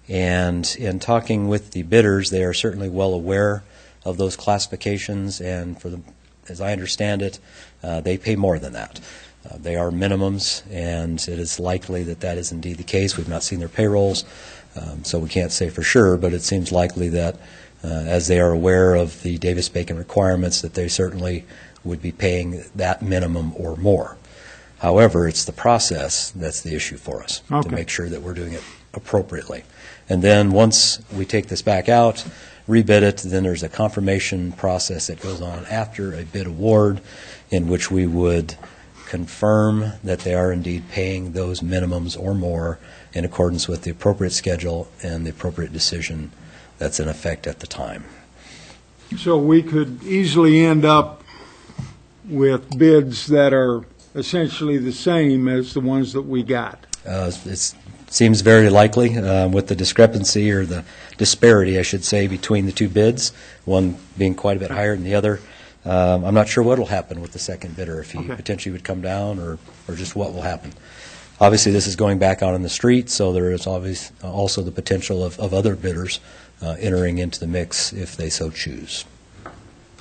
And in talking with the bidders, they are certainly well aware of those classifications, and as I understand it, they pay more than that. They are minimums, and it is likely that that is indeed the case. We've not seen their payrolls, so we can't say for sure, but it seems likely that as they are aware of the Davis-Bacon requirements, that they certainly would be paying that minimum or more. However, it's the process that's the issue for us, to make sure that we're doing it appropriately. And then once we take this back out, rebid it, then there's a confirmation process that goes on after a bid award in which we would confirm that they are indeed paying those minimums or more in accordance with the appropriate schedule and the appropriate decision that's in effect at the time. So we could easily end up with bids that are essentially the same as the ones that we got. It seems very likely with the discrepancy or the disparity, I should say, between the two bids, one being quite a bit higher than the other. I'm not sure what will happen with the second bidder, if he potentially would come down or just what will happen. Obviously, this is going back out on the street, so there is also the potential of other bidders entering into the mix if they so choose.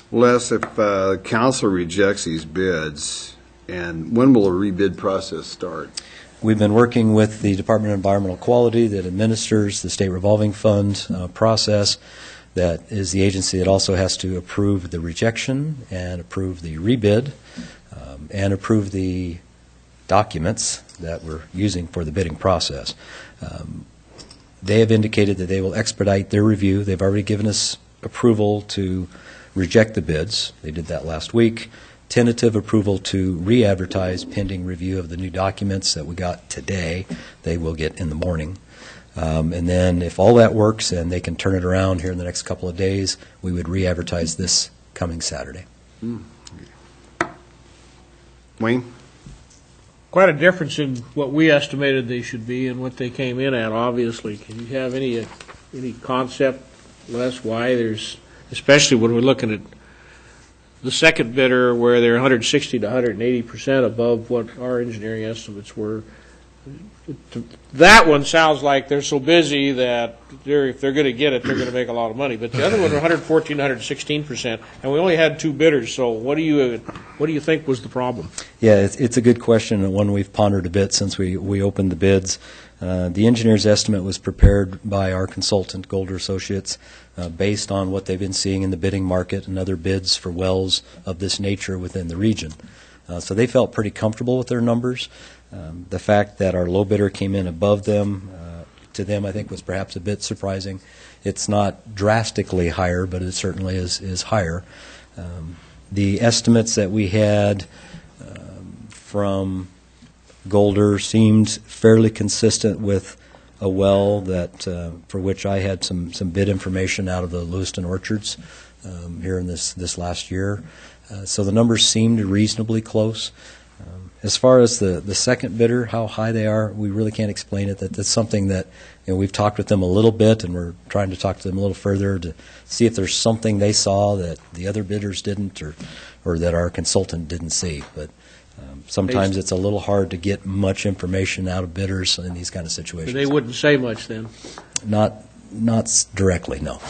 Les, if council rejects these bids, and when will a rebid process start? We've been working with the Department of Environmental Quality that administers the state revolving fund process. That is the agency that also has to approve the rejection and approve the rebid and approve the documents that we're using for the bidding process. They have indicated that they will expedite their review. They've already given us approval to reject the bids. They did that last week. Tentative approval to re-advertise pending review of the new documents that we got today. They will get in the morning. And then if all that works and they can turn it around here in the next couple of days, we would re-advertise this coming Saturday. Wayne? Quite a difference in what we estimated they should be and what they came in at, obviously. Can you have any concept Les, why there's, especially when we're looking at the second bidder where they're 160 to 180% above what our engineering estimates were. That one sounds like they're so busy that if they're going to get it, they're going to make a lot of money. But the other one, 114, 116%, and we only had 2 bidders. So what do you think was the problem? Yeah, it's a good question, and one we've pondered a bit since we opened the bids. The engineer's estimate was prepared by our consultant, Golder Associates, based on what they've been seeing in the bidding market and other bids for wells of this nature within the region. So they felt pretty comfortable with their numbers. The fact that our low bidder came in above them, to them, I think, was perhaps a bit surprising. It's not drastically higher, but it certainly is higher. The estimates that we had from Golder seemed fairly consistent with a well that for which I had some bid information out of the Lewiston Orchards here in this last year. So the numbers seemed reasonably close. As far as the second bidder, how high they are, we really can't explain it. That's something that we've talked with them a little bit, and we're trying to talk to them a little further to see if there's something they saw that the other bidders didn't, or that our consultant didn't see. But sometimes it's a little hard to get much information out of bidders in these kind of situations. They wouldn't say much then. Not directly, no.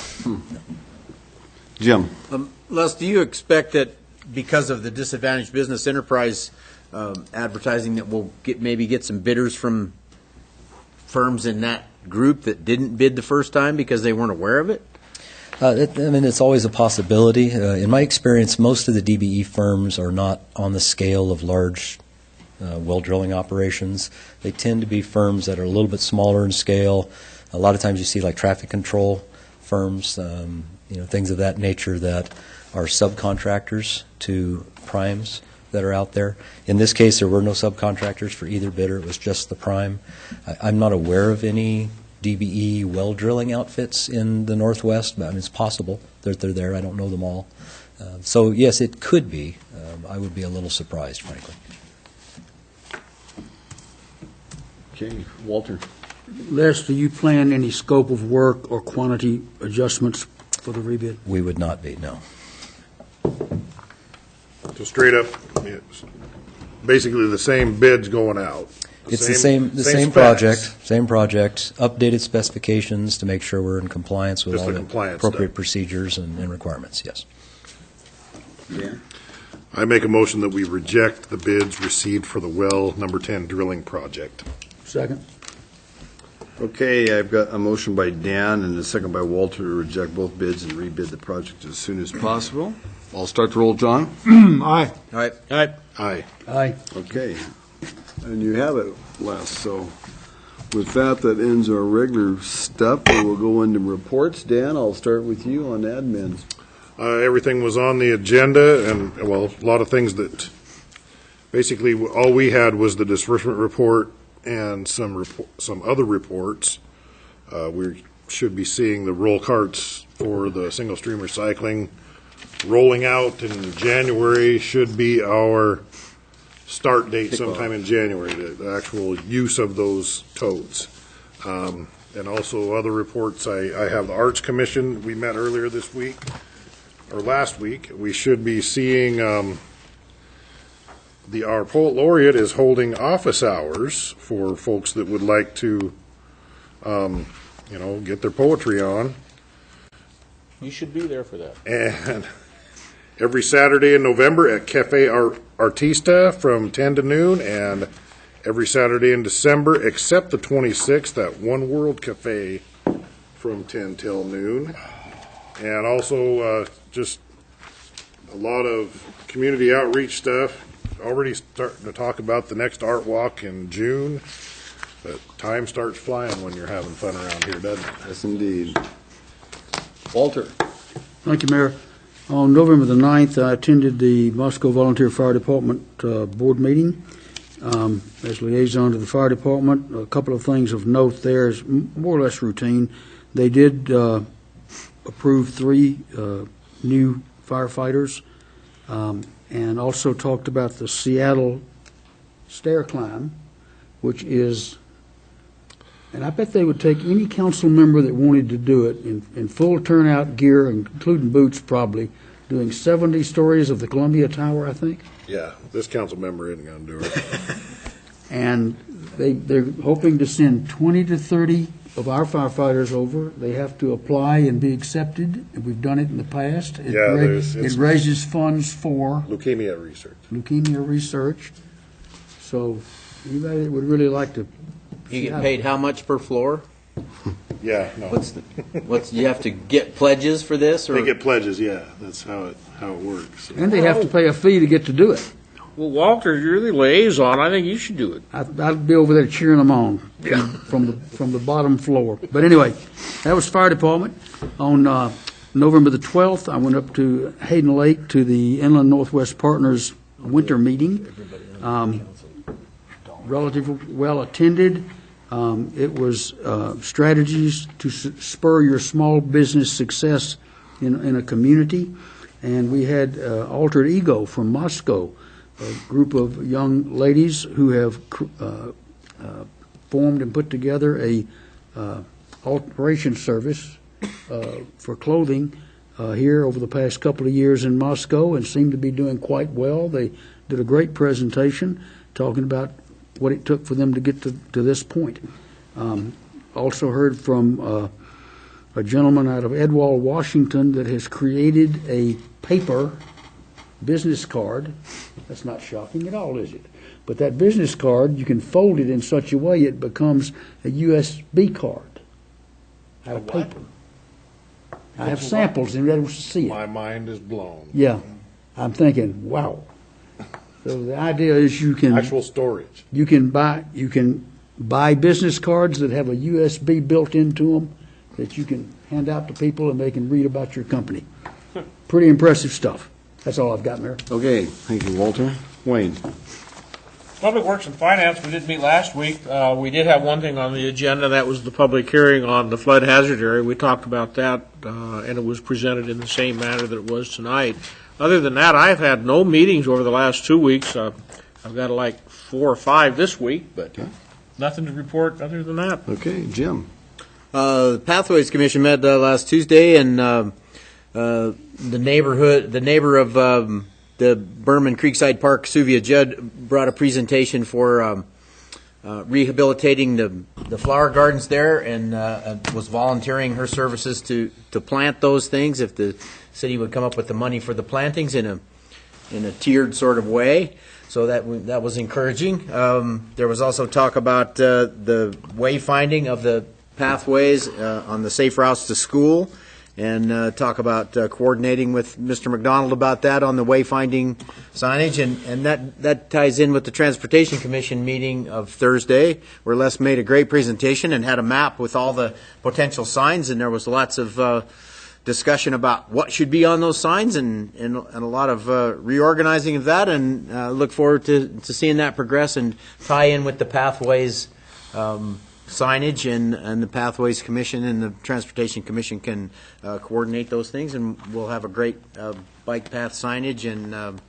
Jim? Les, do you expect that because of the disadvantaged business enterprise advertising that we'll maybe get some bidders from firms in that group that didn't bid the first time because they weren't aware of it? It's always a possibility. In my experience, most of the DBE firms are not on the scale of large well drilling operations. They tend to be firms that are a little bit smaller in scale. A lot of times you see like traffic control firms, things of that nature that are subcontractors to primes that are out there. In this case, there were no subcontractors for either bidder. It was just the prime. I'm not aware of any DBE well drilling outfits in the Northwest, but it's possible that they're there. I don't know them all. So, yes, it could be. I would be a little surprised, frankly. Okay, Walter. Les, do you plan any scope of work or quantity adjustments for the rebid? We would not be, no. So straight up, it's basically the same bids going out. It's the same project, updated specifications to make sure we're in compliance with all the appropriate procedures and requirements, yes. Yeah. I make a motion that we reject the bids received for the well number 10 drilling project. Second. Okay, I've got a motion by Dan and a second by Walter to reject both bids and rebid the project as soon as possible. I'll start the roll, John. Aye. Aye. Aye. Aye. Aye. Okay, and you have it, Les. So with that ends our regular stuff. We'll go into reports. Dan, I'll start with you on admin. Everything was on the agenda, and, well, a lot of things that, basically, all we had was the disbursement report and some other reports. We should be seeing the roll carts for the single stream recycling rolling out in January. Should be our start date sometime in January, the actual use of those totes. And also other reports, I have the Arts Commission. We met earlier this week, or last week. We should be seeing our poet laureate is holding office hours for folks that would like to, get their poetry on. You should be there for that. And every Saturday in November at Cafe Artista from 10 to noon, and every Saturday in December except the 26th at One World Cafe from 10 till noon. And also just a lot of community outreach stuff. Already starting to talk about the next art walk in June. But time starts flying when you're having fun around here, doesn't it? Yes, indeed. Walter. Thank you, Mayor. On November the 9th, I attended the Moscow Volunteer Fire Department board meeting. As liaison to the fire department, a couple of things of note there is more or less routine. They did approve 3 new firefighters, and also talked about the Seattle stair climb, which is And I bet they would take any council member that wanted to do it in full turnout gear, including boots probably, doing 70 stories of the Columbia Tower, I think. Yeah, this council member isn't going to do it. And they're hoping to send 20 to 30 of our firefighters over. They have to apply and be accepted, and we've done it in the past. It raises funds for Leukemia research. So anybody that would really like to... You get paid how much per floor? Yeah, no. What's you have to get pledges for this? Or? They get pledges, yeah. That's how it works. And they have to pay a fee to get to do it. Well, Walter, you're the liaison. I think you should do it. I'd be over there cheering them on from the bottom floor. But anyway, that was fire department. On November the 12th, I went up to Hayden Lake to the Inland Northwest Partners winter meeting. Relatively well attended. It was strategies to spur your small business success in a community. And we had Alter Ego from Moscow, a group of young ladies who have formed and put together a alteration service for clothing here over the past couple of years in Moscow, and seem to be doing quite well. They did a great presentation talking about what it took for them to get to this point. Also heard from a gentleman out of Edwall, Washington, that has created a paper business card. That's not shocking at all, is it? But that business card, you can fold it in such a way it becomes a USB card out of paper. I have samples and ready to see it. My mind is blown. Yeah. I'm thinking, wow. So the idea is you can actual storage. You can buy business cards that have a USB built into them that you can hand out to people and they can read about your company. Pretty impressive stuff. That's all I've got, Mayor. Okay, thank you, Walter. Wayne. Public Works and Finance, we did meet last week. We did have one thing on the agenda. That was the public hearing on the flood hazard area. We talked about that, and it was presented in the same manner that it was tonight. Other than that, I've had no meetings over the last 2 weeks. I've got like 4 or 5 this week, but nothing to report other than that. Okay, Jim. The Pathways Commission met last Tuesday, and the neighbor of the Berman Creekside Park, Suvia Judd, brought a presentation for rehabilitating the flower gardens there, and was volunteering her services to plant those things if the city would come up with the money for the plantings in a tiered sort of way. So that was encouraging. There was also talk about the wayfinding of the pathways on the safe routes to school, and talk about coordinating with Mr. McDonald about that on the wayfinding signage, and that ties in with the Transportation Commission meeting of Thursday, where Les made a great presentation and had a map with all the potential signs, and there was lots of discussion about what should be on those signs, and a lot of reorganizing of that, and look forward to seeing that progress and tie in with the pathways signage, and the Pathways Commission and the Transportation Commission can coordinate those things, and we'll have a great bike path signage and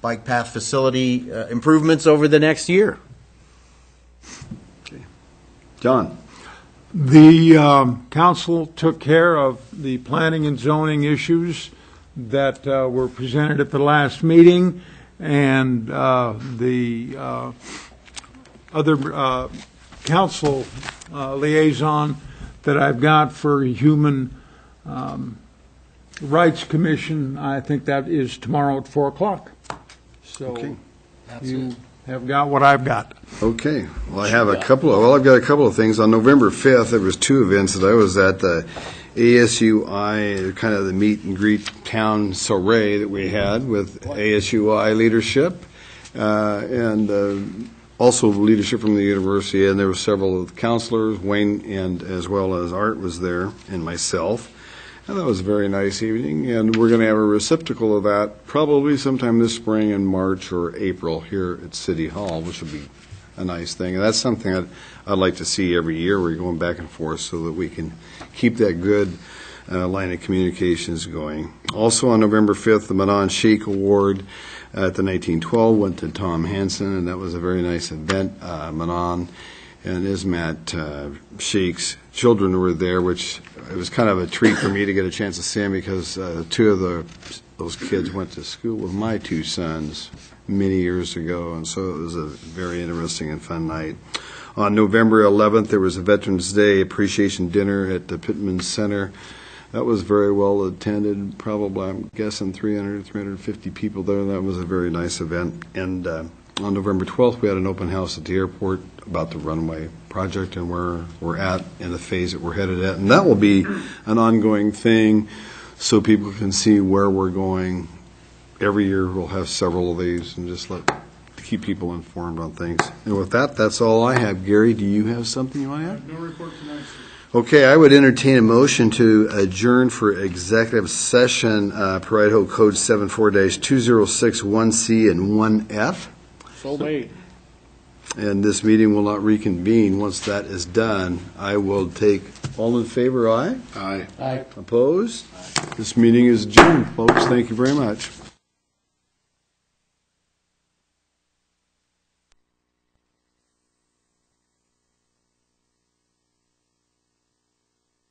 bike path facility improvements over the next year. Okay. John. The council took care of the planning and zoning issues that were presented at the last meeting, and the other council liaison that I've got for Human Rights Commission, I think that is tomorrow at 4 o'clock. So okay. You have got what I've got. Okay. Well, I've got a couple of things. On November 5th, there was 2 events that I was at. The ASUI, kind of the meet and greet town soiree that we had with ASUI leadership, and also leadership from the university, and there were several of the counselors, Wayne and as well as Art was there, and myself. And that was a very nice evening, and we're going to have a receptacle of that probably sometime this spring in March or April here at City Hall, which will be a nice thing. And that's something I'd like to see every year. We're going back and forth so that we can keep that good line of communications going. Also on November 5th, the Manon Sheik Award at the 1912 went to Tom Hansen, and that was a very nice event. Manon and Ismat Sheikh's children were there, which it was kind of a treat for me to get a chance to see them because two of those kids went to school with my two sons many years ago, and so it was a very interesting and fun night. On November 11th, there was a Veterans Day appreciation dinner at the Pittman Center. That was very well attended, probably, I'm guessing, 350 people there. That was a very nice event. And on November 12th, we had an open house at the airport about the runway project and where we're at in the phase that we're headed at. And that will be an ongoing thing so people can see where we're going. Every year we'll have several of these and just keep people informed on things. And with that, that's all I have. Gary, do you have something you want to add? No report tonight, sir. Okay, I would entertain a motion to adjourn for executive session per Idaho Code 74-2061C and 1F. So made. And this meeting will not reconvene. Once that is done, I will take, all in favor, aye? Aye. Opposed? This meeting is adjourned, folks. Thank you very much.